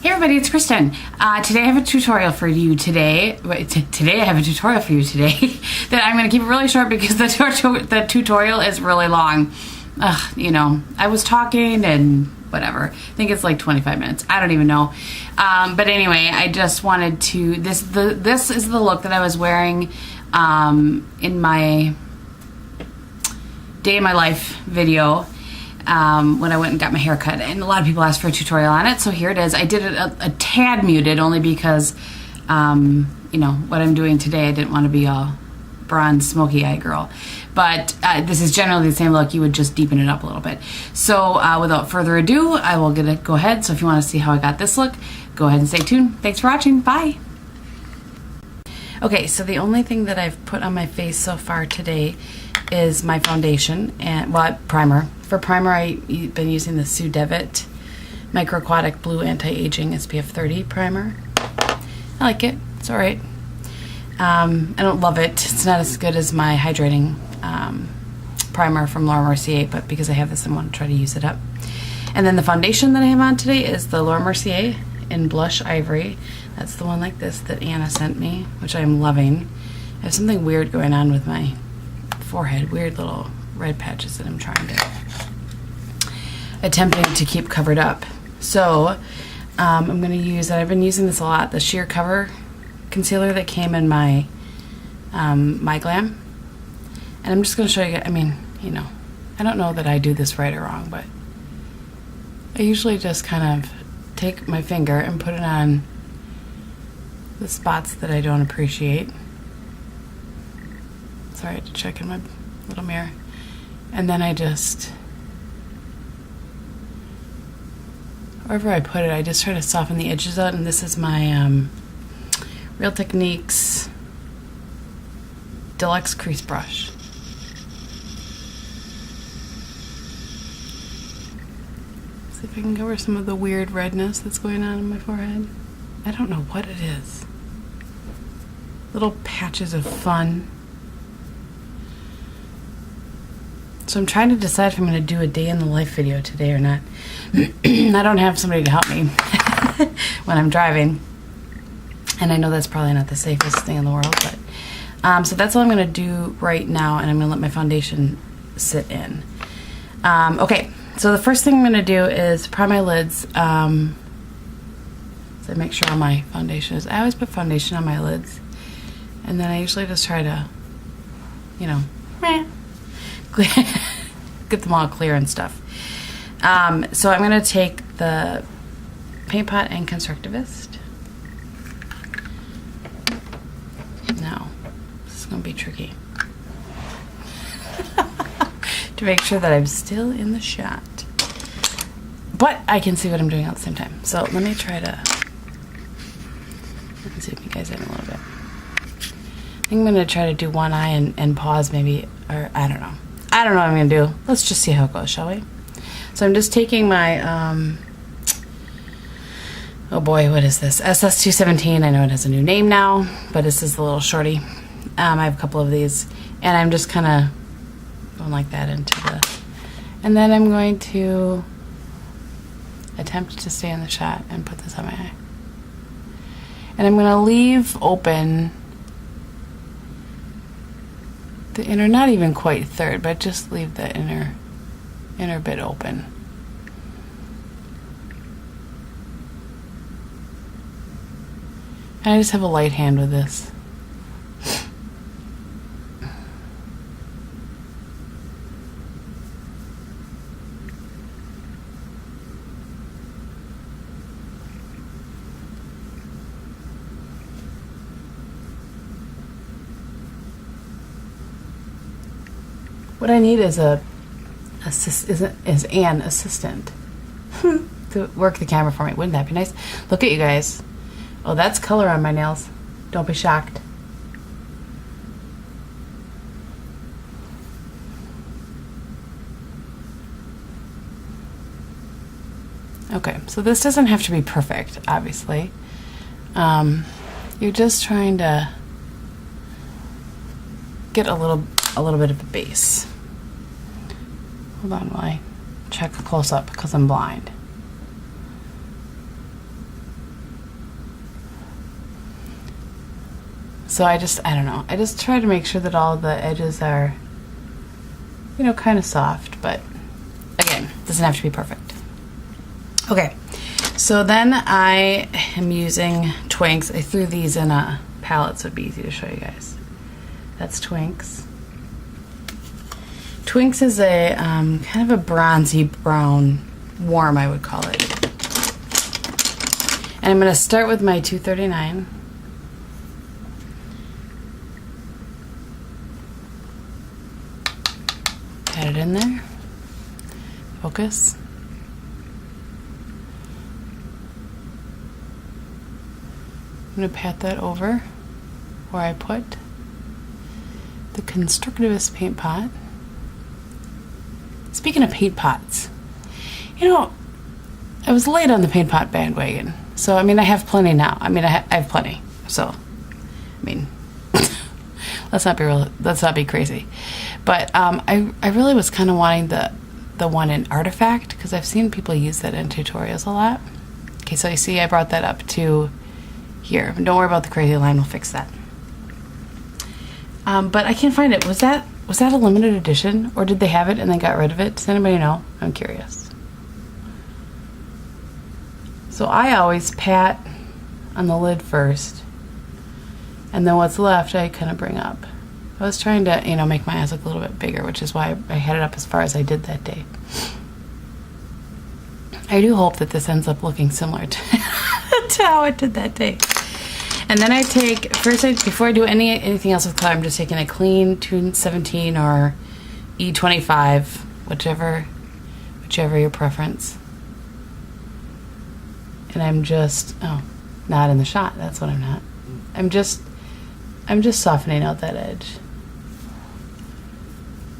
Hey everybody, it's Kristen. Today I have a tutorial for you today. Today I have a tutorial for you today that I'm going to keep it really short because the tutorial is really long. You know, I was talking and whatever. I think it's like 25 minutes. I don't even know. But anyway, I just wanted to. This is the look that I was wearing in my day in my life video. When I went and got my hair cut, and a lot of people asked for a tutorial on it, so here it is. I did it a tad muted only because you know what I'm doing today. I didn't want to be a bronze smoky eye girl, but this is generally the same look. You would just deepen it up a little bit. So without further ado, I will go ahead. So if you want to see how I got this look, go ahead and stay tuned. Thanks for watching. Bye. Okay, so the only thing that I've put on my face so far today is my foundation and primer. For primer, I've been using the Sue Devitt Micro Aquatic Blue Anti-Aging SPF 30 primer. I like it. It's alright. I don't love it. It's not as good as my hydrating primer from Laura Mercier, but because I have this, I want to try to use it up. And then the foundation that I have on today is the Laura Mercier in Blush Ivory. That's the one like this that Anna sent me, which I'm loving. I have something weird going on with my forehead, weird little red patches that I'm attempting to keep covered up. So I'm going to use, I've been using this a lot, the Sheer Cover concealer that came in my My Glam. And I'm just going to show you, I mean, you know, I don't know that I do this right or wrong, but I usually just kind of take my finger and put it on the spots that I don't appreciate. Sorry, I had to check in my little mirror. And then I just, wherever I put it, I just try to soften the edges out. And this is my Real Techniques Deluxe Crease Brush. See if I can cover some of the weird redness that's going on in my forehead. I don't know what it is. Little patches of fun. So I'm trying to decide if I'm going to do a day in the life video today or not. I don't have somebody to help me when I'm driving. And I know that's probably not the safest thing in the world. But so that's all I'm going to do right now. And I'm going to let my foundation sit in. Okay, so the first thing I'm going to do is prime my lids. So make sure all my foundation is. I always put foundation on my lids. And then I usually just try to, you know, get them all clear and stuff. So I'm going to take the Paint Pot and Constructivist. Now, this is going to be tricky. To make sure that I'm still in the shot. But I can see what I'm doing at the same time. So let me try to zoom you guys in a little bit. I think I'm going to try to do one eye and pause maybe, or I don't know. I don't know what I'm going to do. Let's just see how it goes, shall we? So I'm just taking my, oh boy, what is this? SS217. I know it has a new name now, but this is the little shorty. I have a couple of these, and I'm just kind of going like that into the, and then I'm going to attempt to stay in the shot and put this on my eye. And I'm going to leave open the inner, not even quite third, but just leave the inner bit open. And I just have a light hand with this. What I need is an assistant to work the camera for me. Wouldn't that be nice? Look at you guys. Oh, that's color on my nails. Don't be shocked. Okay, so this doesn't have to be perfect, obviously. You're just trying to get a little bit of a base. Hold on while I check a close-up because I'm blind. So I don't know. I just try to make sure that all the edges are, you know, kind of soft, but again, doesn't have to be perfect. Okay, so then I am using Twinks. I threw these in a palette so it'd be easy to show you guys. That's Twinks. Twinks is a kind of a bronzy brown, warm I would call it. And I'm going to start with my 239. Pat it in there. Focus. I'm going to pat that over where I put the Constructivist paint pot. Speaking of paint pots, you know, I was late on the paint pot bandwagon. So, I mean, I have plenty now. I mean, I have plenty. So, I mean, let's not be crazy. But I really was kind of wanting the one in Artifact because I've seen people use that in tutorials a lot. Okay, so you see I brought that up to here. Don't worry about the crazy line. We'll fix that. But I can't find it. Was that a limited edition, or did they have it and then got rid of it? Does anybody know? I'm curious. So I always pat on the lid first, and then what's left I kind of bring up. I was trying to, you know, make my eyes look a little bit bigger, which is why I had it up as far as I did that day. I do hope that this ends up looking similar to, to how I did that day. And then I take, before I do anything else with color, I'm just taking a clean 217 or E25, whichever your preference. And I'm just, not in the shot, that's what I'm not. I'm just softening out that edge.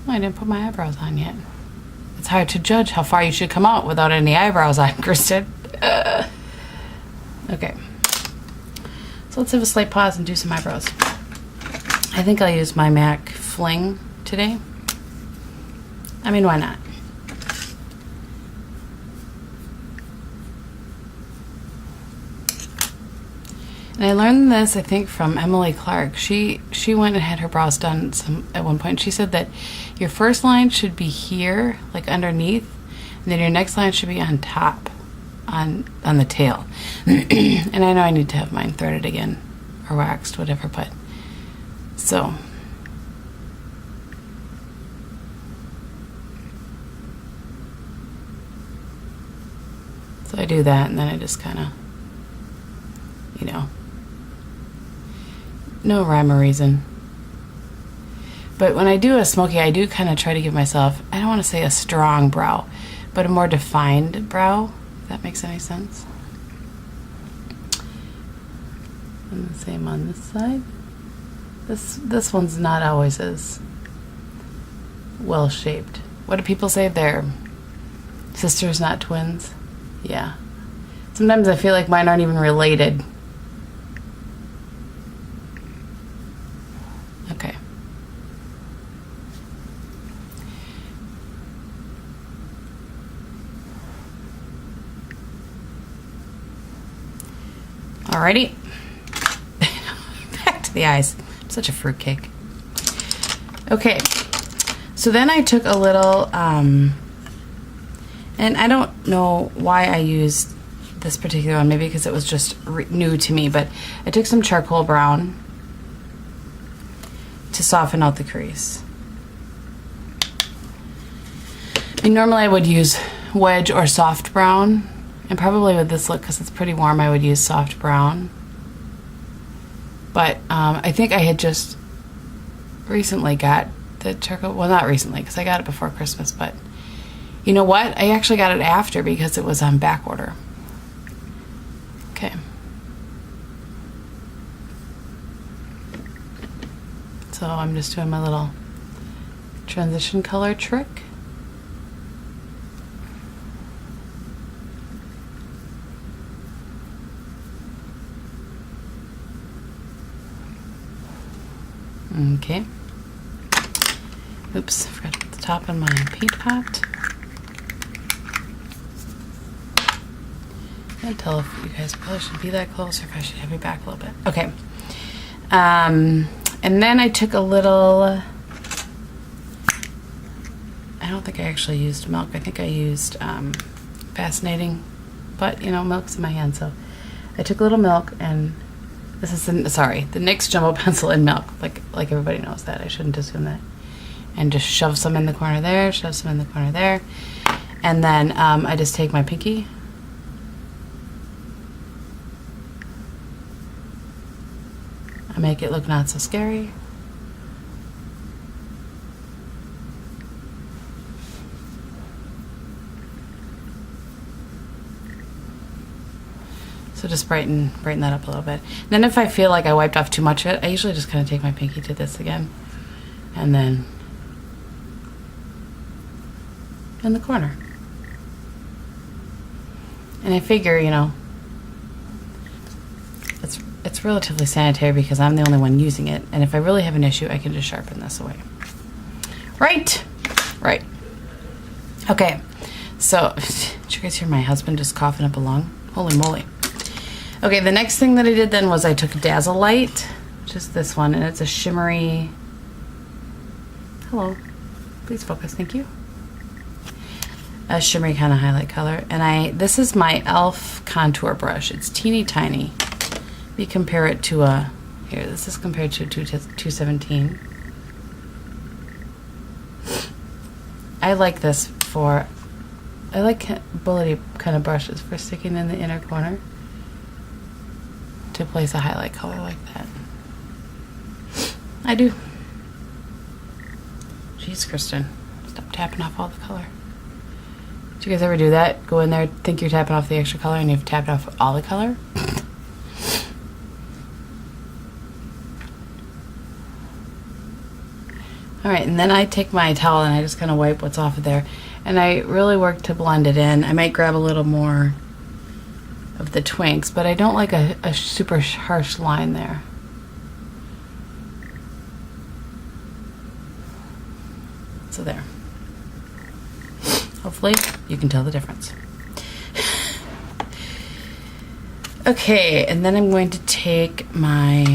Oh, I didn't put my eyebrows on yet. It's hard to judge how far you should come out without any eyebrows on, Kristen. Okay. So let's have a slight pause and do some eyebrows. I think I'll use my MAC Fling today. I mean, why not? And I learned this, I think, from Emily Clark. She went and had her brows done at one point. She said that your first line should be here, like underneath, and then your next line should be on top, on the tail. And I know I need to have mine threaded again, or waxed, whatever, but so. So I do that, and then I just kind of, you know, no rhyme or reason. But when I do a smoky, I do kind of try to give myself, I don't want to say a strong brow, but a more defined brow, if that makes any sense. And the same on this side. This one's not always as well shaped. What do people say? They're sisters, not twins? Yeah. Sometimes I feel like mine aren't even related. Okay. Alrighty. Back to the eyes. I'm such a fruitcake. Okay. So then I took a little, and I don't know why I used this particular one, maybe because it was just new to me, but I took some charcoal brown to soften out the crease. And normally I would use wedge or soft brown, and probably with this look, because it's pretty warm, I would use soft brown. But I think I had just recently got the charcoal, well, not recently, because I got it before Christmas, but you know what? I actually got it after because it was on back order. Okay. So I'm just doing my little transition color trick. Okay. Oops, I forgot to put the top in my paint pot. I can't tell if you guys probably should be that close or if I should have you back a little bit. Okay. And then I took a little, I don't think I actually used milk. I think I used Fascinating, but you know, milk's in my hand, so I took a little milk, and this is the NYX Jumbo Pencil in milk, like everybody knows that. I shouldn't assume that. And just shove some in the corner there, shove some in the corner there, and then I just take my pinky. I make it look not so scary. So just brighten that up a little bit. And then if I feel like I wiped off too much of it, I usually just kind of take my pinky to this again, and then in the corner. And I figure, you know, it's relatively sanitary because I'm the only one using it, and if I really have an issue, I can just sharpen this away. Right. Okay, so did you guys hear my husband just coughing up a lung? Holy moly. Okay, the next thing that I did then was I took Dazzle Light, which is this one, and it's a shimmery, hello, please focus, thank you. A shimmery kind of highlight color, and this is my e.l.f. contour brush. It's teeny tiny. We compare it to this is compared to 217. I like this for, I like bullety kind of brushes for sticking in the inner corner to place a highlight color like that. I do. Jeez, Kristen, stop tapping off all the color. Do you guys ever do that? Go in there, think you're tapping off the extra color, and you've tapped off all the color? Alright, and then I take my towel and I just kind of wipe what's off of there. And I really work to blend it in. I might grab a little more of the Twinks, but I don't like a super harsh line there. So there. Hopefully you can tell the difference. Okay, and then I'm going to take my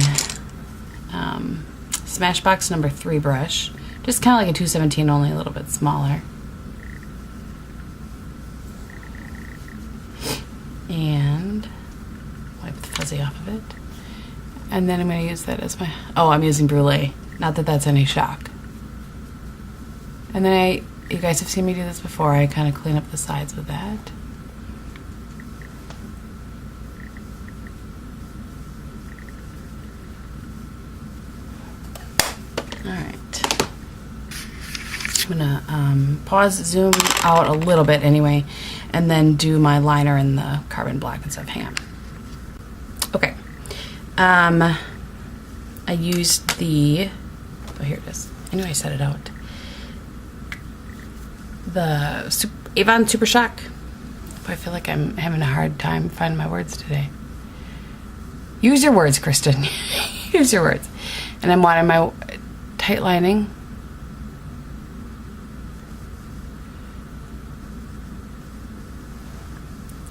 Smashbox number 3 brush, just kind of like a 217, only a little bit smaller. And wipe the fuzzy off of it. And then I'm going to use that as my, I'm using Brulee. Not that that's any shock. And then you guys have seen me do this before, I kind of clean up the sides with that. Alright. I'm gonna pause, zoom out a little bit anyway, and then do my liner in the carbon black and stuff. Hang on. Okay. I used the, here it is. I knew I set it out. The Avon Super Shock. I feel like I'm having a hard time finding my words today. Use your words, Kristen. Use your words. And I'm wanting my tight lining.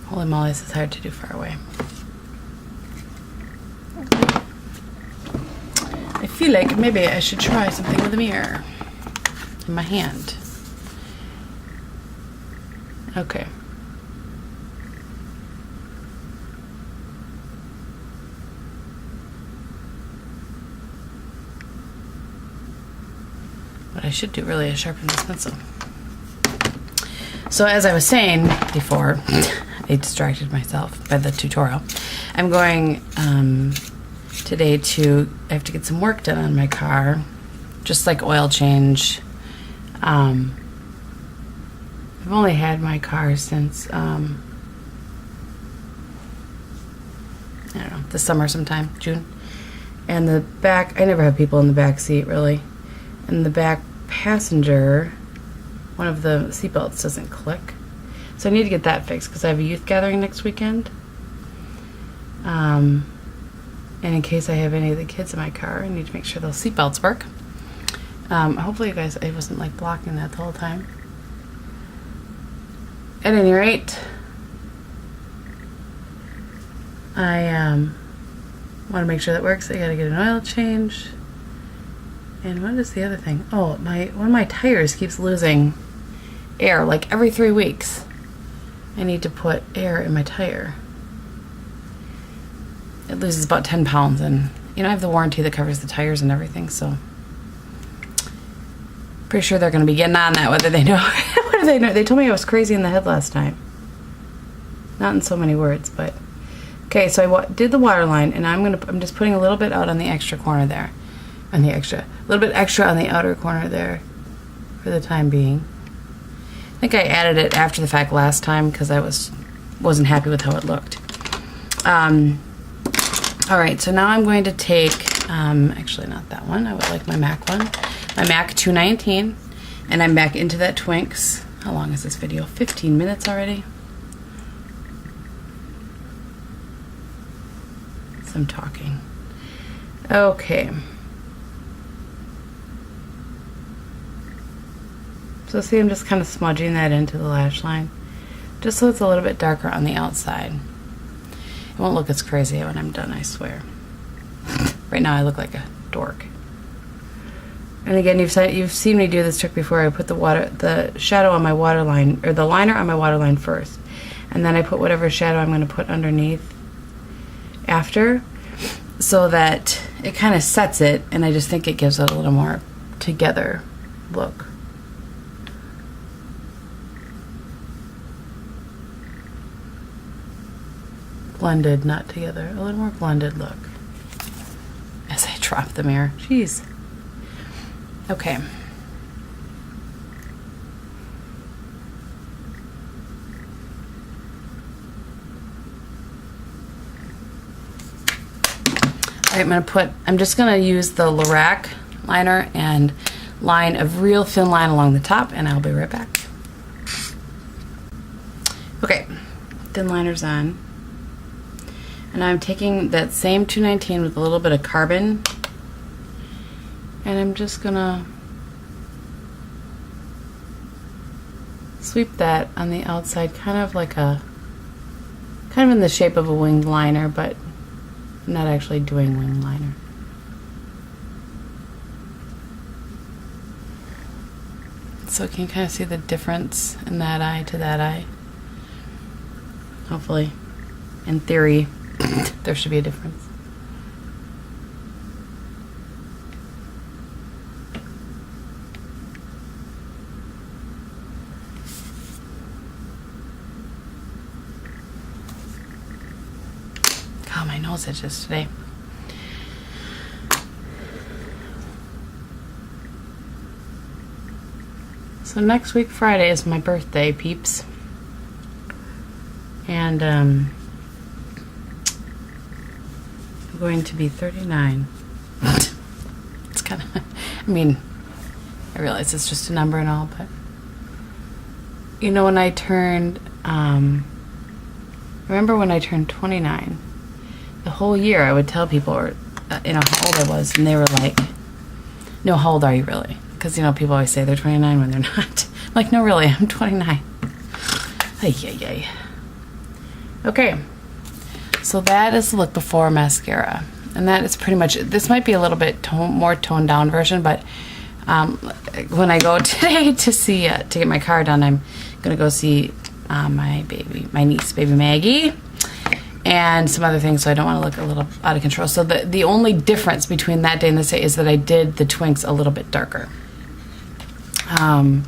Holy moly, this is hard to do far away. I feel like maybe I should try something with a mirror in my hand. Okay. What I should do really is sharpen this pencil. So as I was saying before, I distracted myself by the tutorial. I'm going today I have to get some work done on my car, just like oil change. I've only had my car since, I don't know, this summer sometime, June. And the back, I never have people in the back seat really. And the back passenger, one of the seatbelts doesn't click. So I need to get that fixed because I have a youth gathering next weekend. And in case I have any of the kids in my car, I need to make sure those seatbelts work. Hopefully you guys, I wasn't like blocking that the whole time. At any rate, I Want to make sure that works. I gotta get an oil change. And what is the other thing? Oh, one of my tires keeps losing air, like every 3 weeks. I need to put air in my tire. It loses about 10 pounds, and you know, I have the warranty that covers the tires and everything, so pretty sure they're going to be getting on that, whether they know. What do they know? They told me I was crazy in the head last time. Not in so many words, but okay. So I did the water line, and I'm just putting a little bit out on the extra corner there, a little bit extra on the outer corner there, for the time being. I think I added it after the fact last time because I wasn't happy with how it looked. All right, so now I'm going to take, actually not that one, I would like my MAC one, my MAC 219, and I'm back into that Twinks. How long is this video? 15 minutes already? So I'm talking. Okay. So see, I'm just kind of smudging that into the lash line, just so it's a little bit darker on the outside. It won't look as crazy when I'm done, I swear. Right now I look like a dork. And again, you've seen me do this trick before. I put the shadow on my waterline, or the liner on my waterline first, and then I put whatever shadow I'm going to put underneath after, so that it kind of sets it, and I just think it gives it a little more together look. Blended, not together. A little more blended look. As I drop the mirror. Jeez. Okay. Alright, I'm just going to use the Lorac liner and line a real thin line along the top, and I'll be right back. Okay, thin liner's on. And I'm taking that same 219 with a little bit of carbon, and I'm just gonna sweep that on the outside, kind of in the shape of a winged liner, but I'm not actually doing winged liner. So can you kind of see the difference in that eye to that eye? Hopefully, in theory, there should be a difference. God, my nose itches today. So next week, Friday, is my birthday, peeps. And, I'm going to be 39. It's kind of, I mean, I realize it's just a number and all, but you know, when I turned, remember when I turned 29, the whole year I would tell people, you know, how old I was, and they were like, no, how old are you really? Because, you know, people always say they're 29 when they're not. I'm like, no, really, I'm 29. Ay, ay, ay. Okay. So that is the look before mascara, and that is pretty much it. This might be a little bit more toned down version, but when I go today to get my car done, I'm gonna go see my niece, baby Maggie, and some other things, so I don't want to look a little out of control. So the only difference between that day and this day is that I did the Twinks a little bit darker. I'm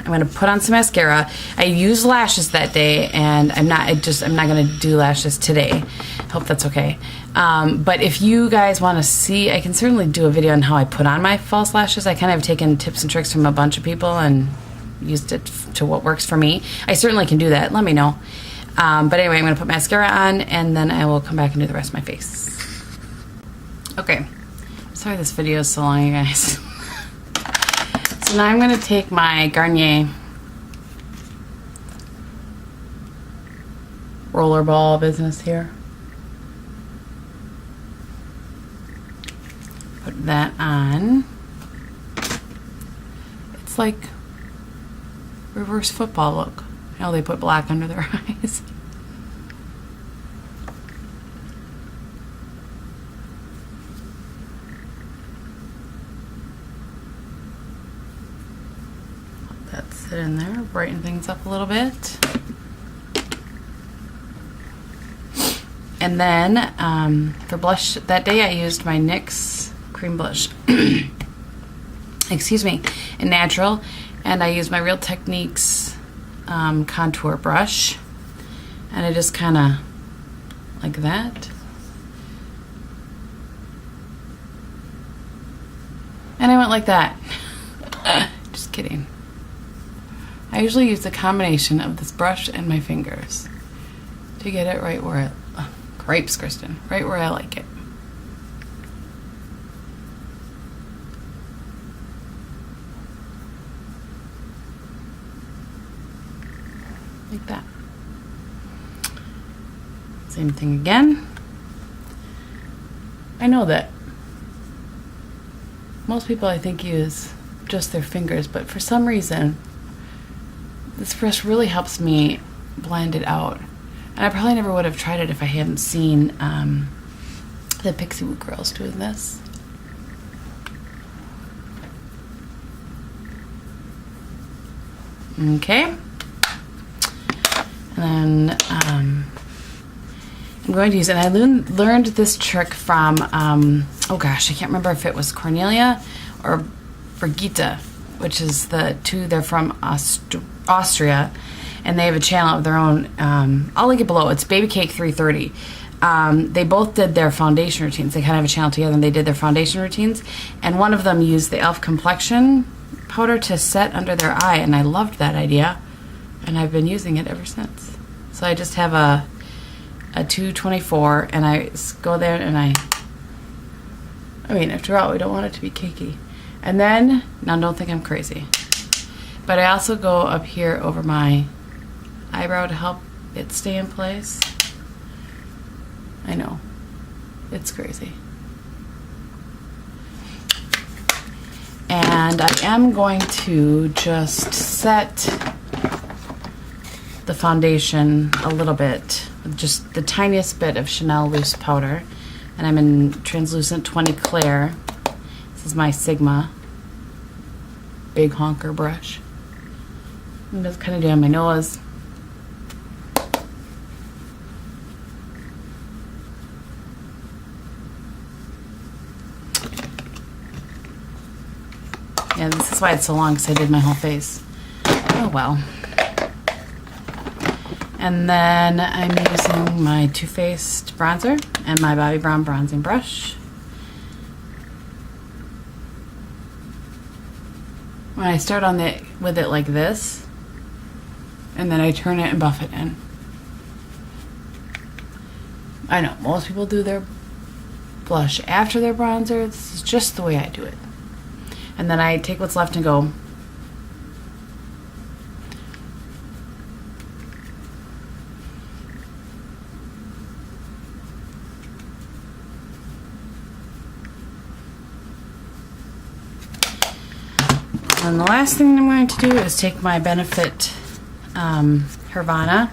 going to put on some mascara. I used lashes that day, and I'm not going to do lashes today. Hope that's okay. But if you guys want to see, I can certainly do a video on how I put on my false lashes. I kind of have taken tips and tricks from a bunch of people and used it to what works for me. I certainly can do that. Let me know. But anyway, I'm going to put mascara on, and then I will come back and do the rest of my face. Okay. Sorry this video is so long, you guys. So now I'm going to take my Garnier rollerball business here. Put that on. It's like reverse football look. You know, they put black under their eyes. Mix it in there, brighten things up a little bit. And then for blush, that day I used my NYX cream blush, excuse me, in Natural, and I used my Real Techniques contour brush, and I just kind of like that. And I went like that. Just kidding. I usually use a combination of this brush and my fingers to get it right where it, grapes, Kristen, right where I like it. Like that. Same thing again. I know that most people, I think, use just their fingers, but for some reason this brush really helps me blend it out. And I probably never would have tried it if I hadn't seen the Pixie Woo girls doing this. Okay. And then I'm going to use it. And I learned this trick from, oh gosh, I can't remember if it was Cornelia or Brigitte, which is the two, they're from Austria, and they have a channel of their own. I'll link it below. It's Baby Cake 330. They both did their foundation routines. They kind of have a channel together, and they did their foundation routines. And one of them used the e.l.f. complexion powder to set under their eye, and I loved that idea. And I've been using it ever since. So I just have a 224, and I go there and I mean, after all, we don't want it to be cakey. And then, now don't think I'm crazy, but I also go up here over my eyebrow to help it stay in place. I know, it's crazy. And I am going to just set the foundation a little bit with just the tiniest bit of Chanel loose powder, and I'm in translucent 20 Clear. This is my Sigma big honker brush. I'm just kind of doing my nose. Yeah, this is why it's so long, because I did my whole face. Oh well. And then I'm using my Too Faced bronzer and my Bobbi Brown bronzing brush. When I start on with it like this, and then I turn it and buff it in. I know most people do their blush after their bronzer. This is just the way I do it. And then I take what's left and go. And the last thing I'm going to do is take my Benefit Hervana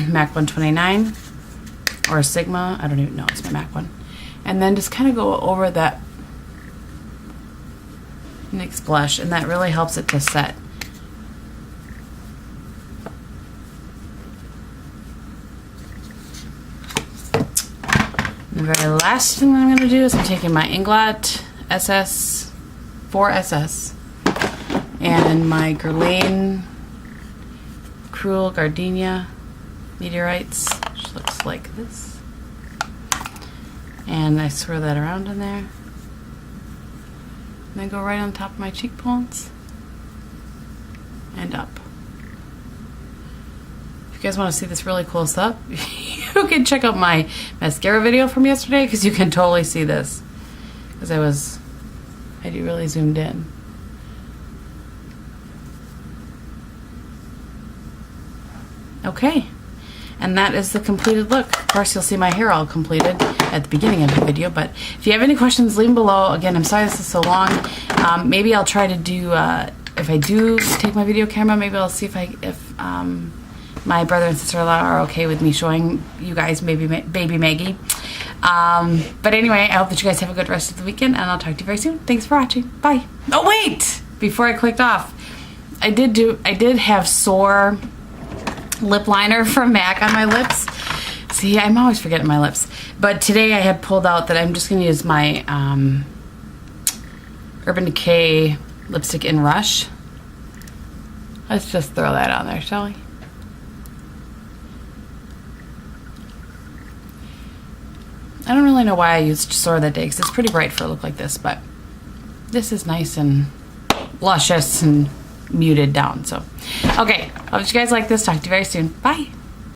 MAC 129 or Sigma, I don't even know, it's my MAC one, and then just kind of go over that NYX blush, and that really helps it to set. And the very last thing I'm going to do is I'm taking my Inglot SS 4SS and my Guerlain Cruel Gardenia Meteorites, which looks like this, and I swirl that around in there, and then go right on top of my cheekbones and up. If you guys want to see this really close up, you can check out my mascara video from yesterday, because you can totally see this, because I do really zoomed in. Okay, and that is the completed look. Of course, you'll see my hair all completed at the beginning of the video, but if you have any questions, leave them below. Again, I'm sorry this is so long. Maybe I'll try to do, if I do take my video camera, maybe I'll see if my brother and sister-in-law are okay with me showing you guys maybe baby Maggie. But anyway, I hope that you guys have a good rest of the weekend, and I'll talk to you very soon. Thanks for watching. Bye. Oh wait! Before I clicked off, I did have sore lip liner from MAC on my lips. See, I'm always forgetting my lips. But today I had pulled out that I'm just going to use my Urban Decay lipstick in Rush. Let's just throw that on there, shall we? I don't really know why I used Soar that day because it's pretty bright for a look like this, but this is nice and luscious and muted down. So, okay, I hope you guys like this. Talk to you very soon. Bye.